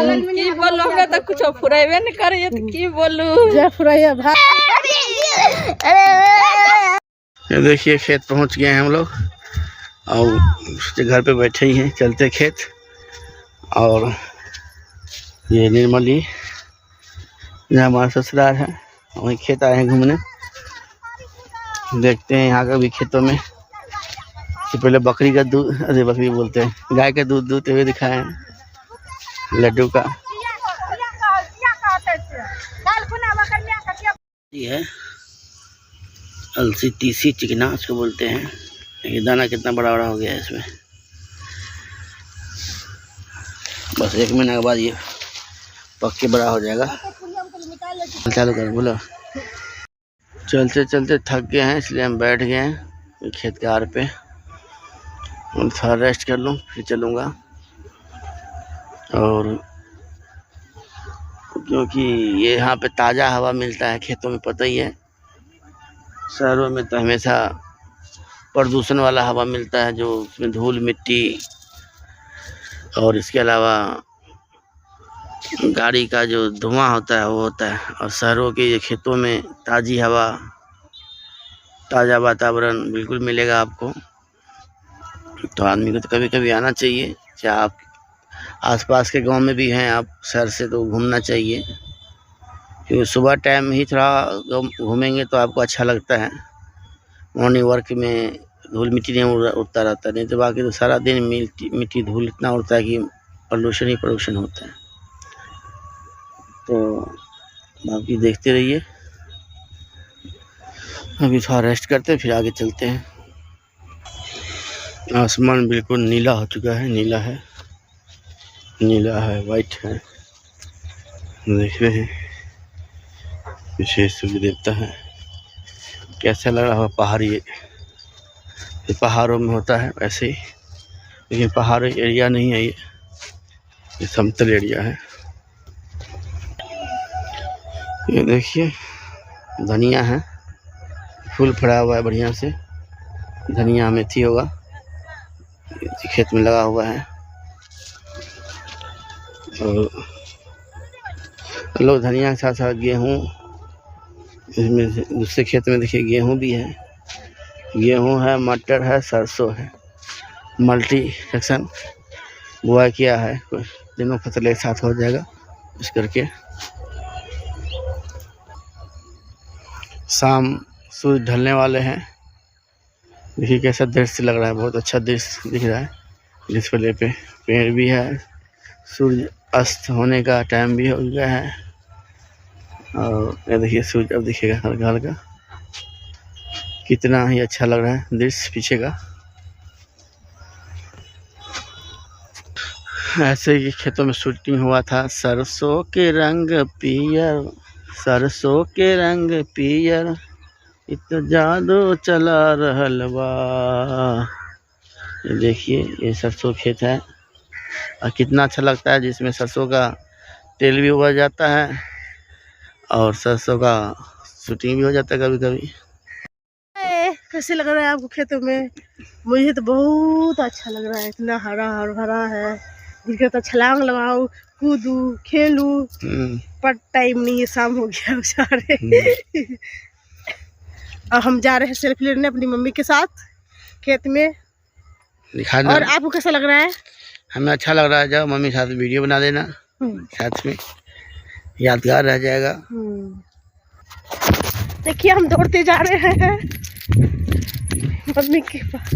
की बोलू हमरा तो कुछ फुराइबे नहीं करे तो की बोलू जे फुराइया भाई। ये देखिए खेत पहुंच गए हैं हम लोग और घर पे बैठे ही हैं। चलते खेत। और ये निर्मली जहाँ हमारा ससुराल है वहीं खेत आए हैं घूमने। देखते हैं यहाँ का भी खेतों में। तो पहले बकरी का दूध, अरे बकरी बोलते हैं, गाय का दूध दूधते हुए दिखाए हैं लड्डू का। ये है अलसी तीसी चिकना उसको बोलते हैं। ये दाना कितना बड़ा बड़ा हो गया है इसमें। बस 1 महीने के बाद ये पक के बड़ा हो जाएगा। चालू करें बोलो। चलते चलते थक गए हैं इसलिए हम बैठ गए हैं खेत के आड़ पे। थोड़ा रेस्ट कर लूँ फिर चलूँगा। और क्योंकि ये यहाँ पे ताज़ा हवा मिलता है खेतों में, पता ही है। शहरों में तो हमेशा प्रदूषण वाला हवा मिलता है, जो उसमें धूल मिट्टी और इसके अलावा गाड़ी का जो धुआं होता है वो होता है। और शहरों के ये खेतों में ताज़ी हवा, ताज़ा वातावरण बिल्कुल मिलेगा आपको। तो आदमी को तो कभी कभी आना चाहिए, चाहे आप आसपास के गांव में भी हैं आप शहर से, तो घूमना चाहिए। क्योंकि सुबह टाइम ही थोड़ा घूमेंगे तो आपको अच्छा लगता है। मॉर्निंग वर्क में धूल मिट्टी नहीं उड़ता रहता, नहीं तो बाकी तो सारा दिन मिट्टी धूल इतना उड़ता है कि प्रदूषण ही प्रदूषण होता है। तो बाकी देखते रहिए। अभी थोड़ा रेस्ट करते हैं फिर आगे चलते हैं। आसमान बिल्कुल नीला हो चुका है, नीला है, वाइट है। देख रहे हैं पीछे सूर्य देवता है। कैसा लग रहा है पहाड़ी, ये पहाड़ों में होता है वैसे ही, लेकिन पहाड़ी एरिया नहीं है ये समतल एरिया है। ये देखिए धनिया है, फूल फड़ा हुआ है बढ़िया से। धनिया मेथी होगा, खेत में लगा हुआ है। और लोग धनिया के साथ साथ गेहूँ, इसमें दूसरे खेत में देखिए गेहूँ भी है, गेहूँ है, मटर है, सरसों है। मल्टी सेक्शन बुआई किया है, तीनों फसल एक साथ हो जाएगा इस करके। शाम सूरज ढलने वाले हैं। देखिए कैसा दृश्य लग रहा है, बहुत अच्छा दृश्य दिख रहा है। जिस पर पे पेड़ भी है, सूर्य अस्त होने का टाइम भी हो गया है। और ये देखिए सूरज अब दिखेगा हल्का हल्का। कितना ही अच्छा लग रहा है दृश्य पीछे का। ऐसे ही खेतों में शूटिंग हुआ था। सरसों के रंग पियर, सरसों के रंग पियर, इत जादू चला रहल बा। ये देखिए ये सरसों खेत है और कितना अच्छा लगता है, जिसमें सरसों का तेल भी उगा जाता है और सरसों का शूटिंग भी हो जाता है कभी कभी। कैसे लग रहा है आपको खेतों में? मुझे तो बहुत अच्छा लग रहा है, इतना हरा भरा है। दिल करता छलांग लगाऊं, कूदूं, खेलूं, पर टाइम नहीं है, शाम हो गया बेचारे। और हम जा रहे हैं सेल्फी लेने अपनी मम्मी के साथ खेत में। दिखाना। और आपको कैसा लग रहा है? हमें अच्छा लग रहा है। जाओ मम्मी साथ वीडियो बना देना, साथ में यादगार रह जाएगा। देखिए हम दौड़ते जा रहे हैं मम्मी के पास।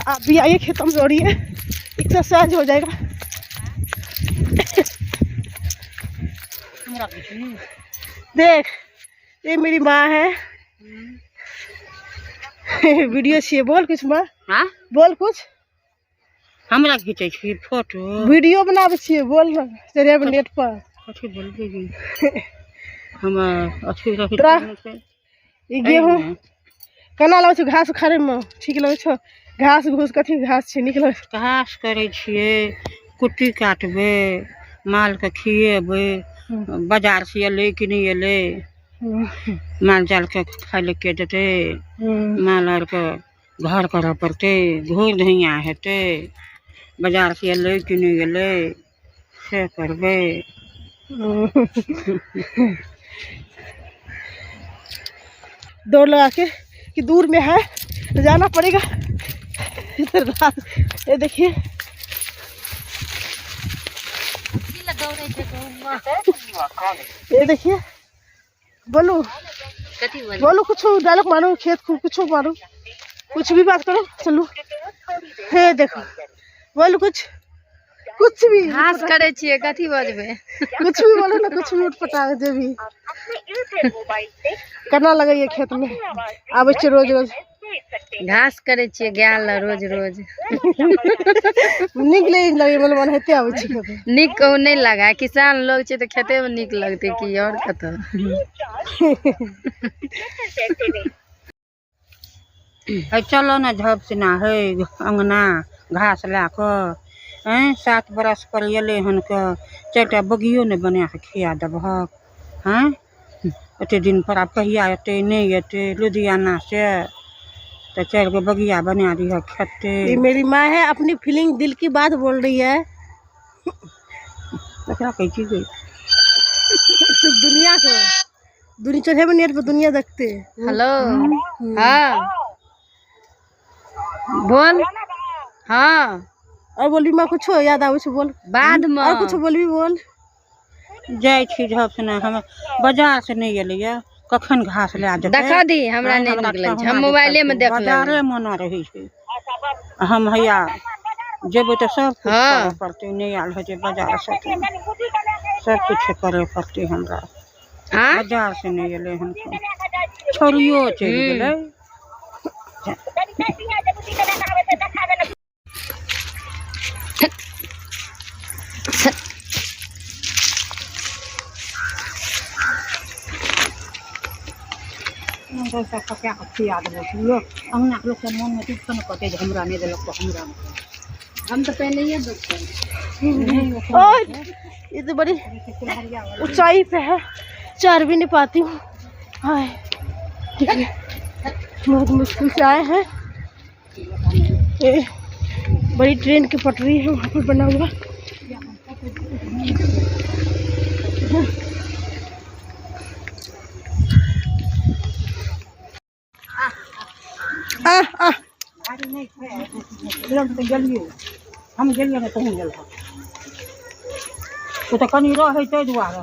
आप भी आइए खेतों में दौड़िए, एक्सरसाइज हो जाएगा। देख ये मेरी माँ है। वीडियो चाहिए, बोल कुछ माँ। हाँ बोल कुछ। हमरा खींचे छी फोटो, वीडियो बनाबे छिए, बोल तेरे नेट पर कथि बोलबे हम अथि रही। ई गेहूं केना लगे छ? घास खारे में ठीक लगे छ? घास घूस कथि घास छै? निकल घास करे छिए, कुट्टी काटबे, माल के खिएबे, बाजार से एले कि नहीं एले, माल जाल के खाए ले के देते, माल आर के घर करऽ पड़ते, घूर धइया हेते, बाजार से एले कि नहीं एले से करबे। दौड़ लगा के कि दूर में है तो जाना पड़ेगा। ये देखिए ये देखिए बोलो बोलो कुछ डायलॉग मारो खेत कुछ मारो कुछ भी बात करो चलो। है देखो बोलो कुछ भी घास करे छिए कथी बजबे कुछ भी बोलो ना कुछ भी उठपटा जो भी करना लगे ये खेत में आबे छे रोज रोज घास करे छिए गाल रोज रोज निक लगे मतलब मन हेते आबे छे खेत में निक कहू नहीं लगा किसान लोग छे तो खेते में निक लगते कि और कत। चलो ना झप से ना है अंगना घास ला कर 7 बरस पर एले हन के 4टा बगियो ने बना के खिया देबहक। हैं एते दिन पर आप कहिया एते नहीं एते लुधियाना से तो 4 गो बगिया बना दी है खेते। ये मेरी माँ है अपनी फीलिंग दिल की बात बोल रही है। क्या कही चीज दुनिया को दुनिया चढ़े में नेट पर दुनिया देखते। हेलो हाँ बोल हाँ और बोली माँ कुछ याद आवे छे बोल बाद में और कुछ बोलबी बोल। जाय छी झप से ना हम बाजार से नहीं एलिए कखन घास ले दे देखा दी हमरा नहीं निकलै छै हम मोबाइले में देख लेबै बाजारे मना रही छै हम हैया जेबै तो सब कुछ करे पड़ते नहीं आल है बाजार से सब कुछ करे पड़ते हमरा बाजार से नहीं एले हम छोरियो चल गेलै। अंगना लोग के मन में कितना कटे हमरा नहीं देलक तो हमरा हम तो पहले ही ये तो बड़ी ऊंचाई पे है चढ़ भी नहीं पाती हूँ। हाय बहुत मुश्किल से आए हैं। ये बड़ी ट्रेन की पटरी है वहाँ पर बना हुआ। हम गेलिए कहीं गेल तो कनी रहे ताहि दुआरे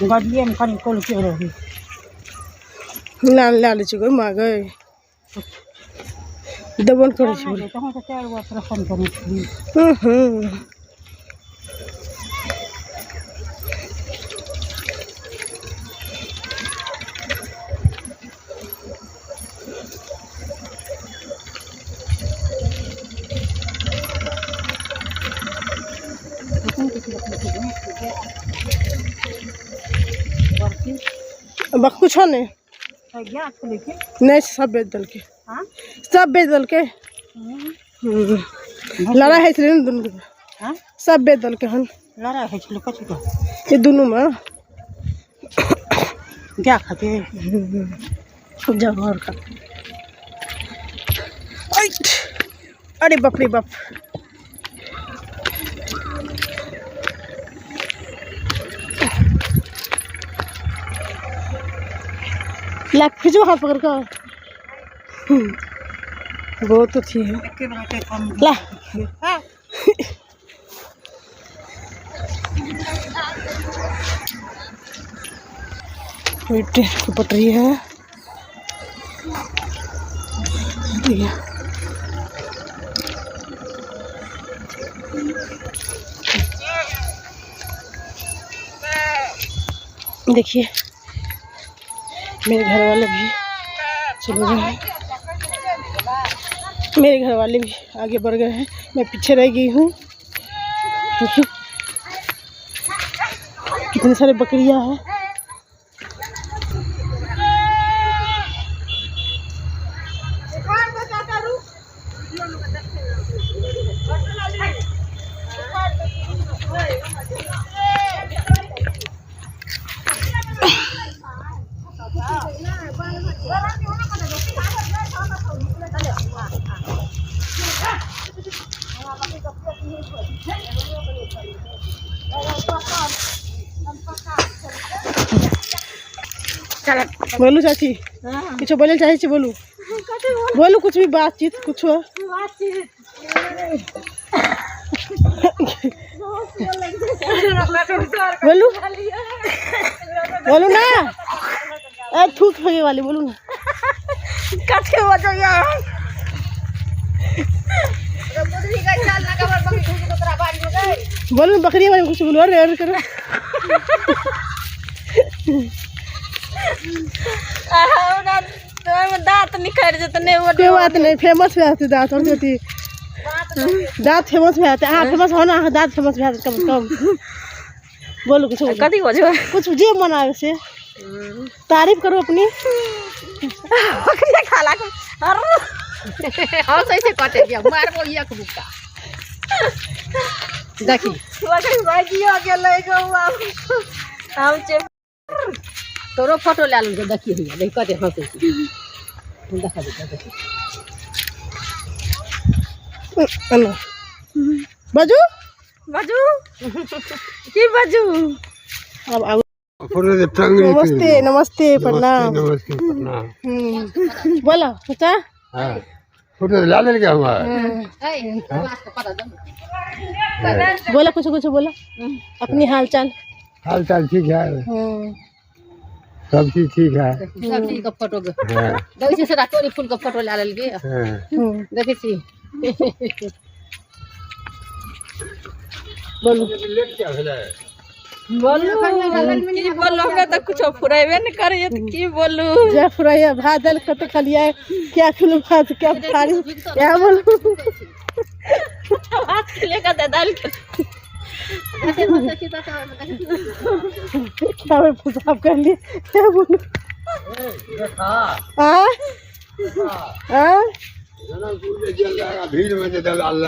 गलिए में कनी कोल के रही लाल लाल छै माँ गए दबन करे छै तो 4 गो प्रश्न करै छी। बक कुछ नहीं नहीं सब बेच दल के सब बेच दल के लड़ाई है दोनों के सब बेच दल के हन लड़ाई है कथी का ये दोनों में क्या खाते जगह का। अरे बाप रे बाप ला खींचो हाथ पकड़ कर बहुत अच्छी है ला ट्रेन की पटरी है। देखिए मेरे घर वाले भी चले गए हैं मेरे घर वाले भी आगे बढ़ गए हैं मैं पीछे रह गई हूँ। देखिए कितनी सारी बकरियां हैं। बोलू चाची कुछ बोले चाहे छी बोलू बोलू कुछ भी बातचीत कुछ बोलू बोलू ना थूक होने वाली बोलू ना कथे बजो यार बोलू बकरी वाली कुछ बोलो और करो दांत निखर जतने कोई बात नहीं फेमस भी आते दांत और जाती दांत फेमस भी आते हाँ फेमस होना दांत फेमस भी आते कम से कम बोलो कुछ कथी बजो कुछ जे मन आवे से तारीफ करो अपनी बकरी खाला को हाँ सही से काटे दिया मारबो एक बुक्का देखी बकरी भागी आ गेलै गौआ हम चे तोरो फोटो ले लू देखिए भैया देख कते हंसै छी देखा दे बाजू बाजू की बाजू अब नमस्ते नमस्ते प्रणाम नमस्ते प्रणाम बोला बच्चा हाँ फोटो ला ले क्या हुआ बोला कुछ कुछ बोला अपनी हाल चाल हाल चाल ठीक है सब चीज ठीक है सब चीज का फोटो देखै छी से तोरी फूल का फोटो ला लेल गे देखै छी बोलू बोलू की बोलू हमरा त कुछ फुराइबे न करे त की बोलू जे फुराइया भात दाल कते खलिया क्या किलो भात क्या थारी क्या बोलू भात लेकर दे दाल के क्या मैं पुसाब कर लिए क्या बोलू भीड़ में दलाल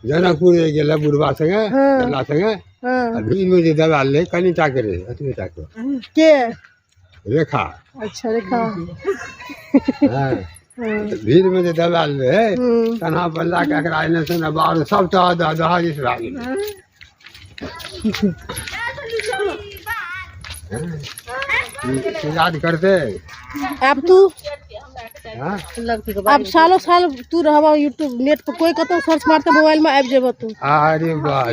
जनकपुर गेला बुढ़वा संगे दला संगे भीड़ में जे दलाल ले कनी ताकरे अतबे ताको के रेखा अच्छा रेखा हां भीड़ में जे दलाल ले तना बल्ला के एकरा एने से न बाहर सब त दहाजिस भागी याद करते अब तू अब सालों साल तू रहबा यूट्यूब नेट पर कोई कतो सर्च मारते मोबाइल में आबि जेबो तू अरे वाह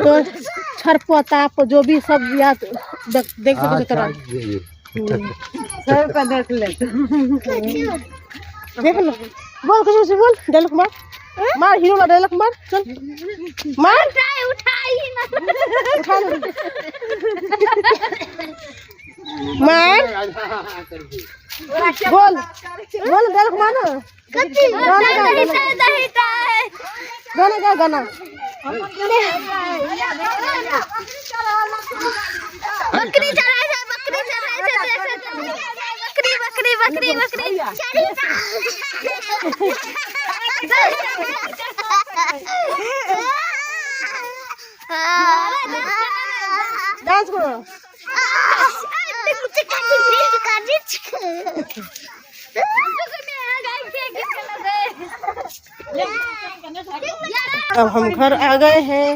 तो छरपता जो भी सब याद देख सको करा सब का देख ले देख लो बोल कुछ बोल डायलॉग मार हीरो वाला डायलॉग मार चल मार उठाई उठा लो मार बोल बोल डायलॉग मार गाना गा गाना बकरी चढ़ाई है बकरी बकरी बकरी बकरी डांस करो अब हम घर आ गए हैं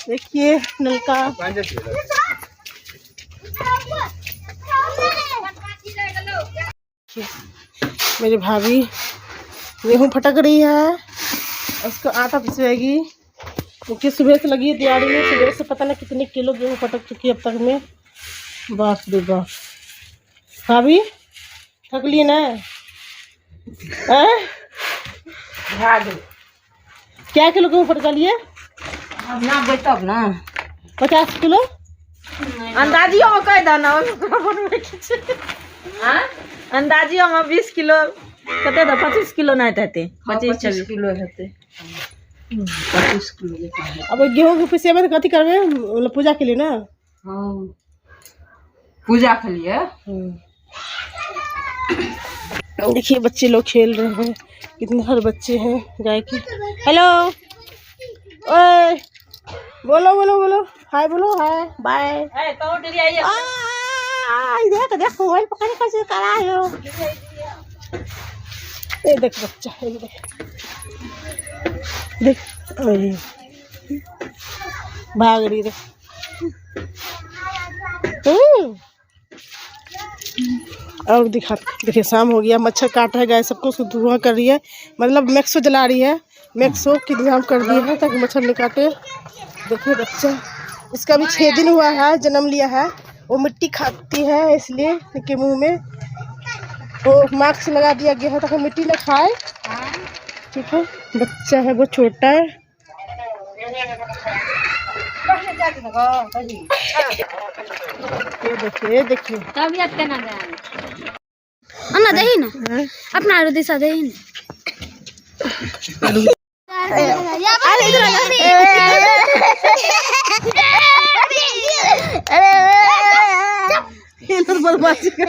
देखिए नलका मेरी भाभी गेहूँ फटक रही है उसको आटा पिसवाएगी क्योंकि सुबह से लगी है तैयारी में सुबह से पता नहीं कितने किलो गेहूँ फटक चुकी है अब तक में बाप रे बाप भाभी थक लिए ना क्या किलो गेहूँ फटका लिए ना बैठब ना 50 किलो अंदाजियो में कह दो ना अंदाजियो में 20 किलो कते तो 25 किलो नहीं हेते 25 किलो हेते 25 किलो अब गेहूँ के पिसे में कथी करबे पूजा के लिए ना हाँ पूजा के लिए देखिए बच्चे लोग खेल रहे हैं कितने सारे बच्चे हैं गाय की हेलो ओए बोलो बोलो बोलो हाय बोलो हाय बाय देख देख मोबाइल पकड़ कैसे करा हो ये देख बच्चा ये देख भाग रही है और देखिए शाम हो गया, मच्छर काट है, गाय सबको धुआं कर रही है, मतलब मैक्सो जला रही है, मैक्सो की इंतजाम कर दिया है ताकि मच्छर नहीं काटे। देखिए बच्चा, इसका भी 6 दिन हुआ है, जन्म लिया है। वो मिट्टी खाती है इसलिए इसके मुंह में वो मास्क लगा दिया गया है ताकि मिट्टी न खाए। ठीक है, बच्चा है वो छोटा है। ये देखिए देखिए तबियत केना अन्ना दही ना अपना आरो दिशा दही ना। अरे इधर बदमाशी कर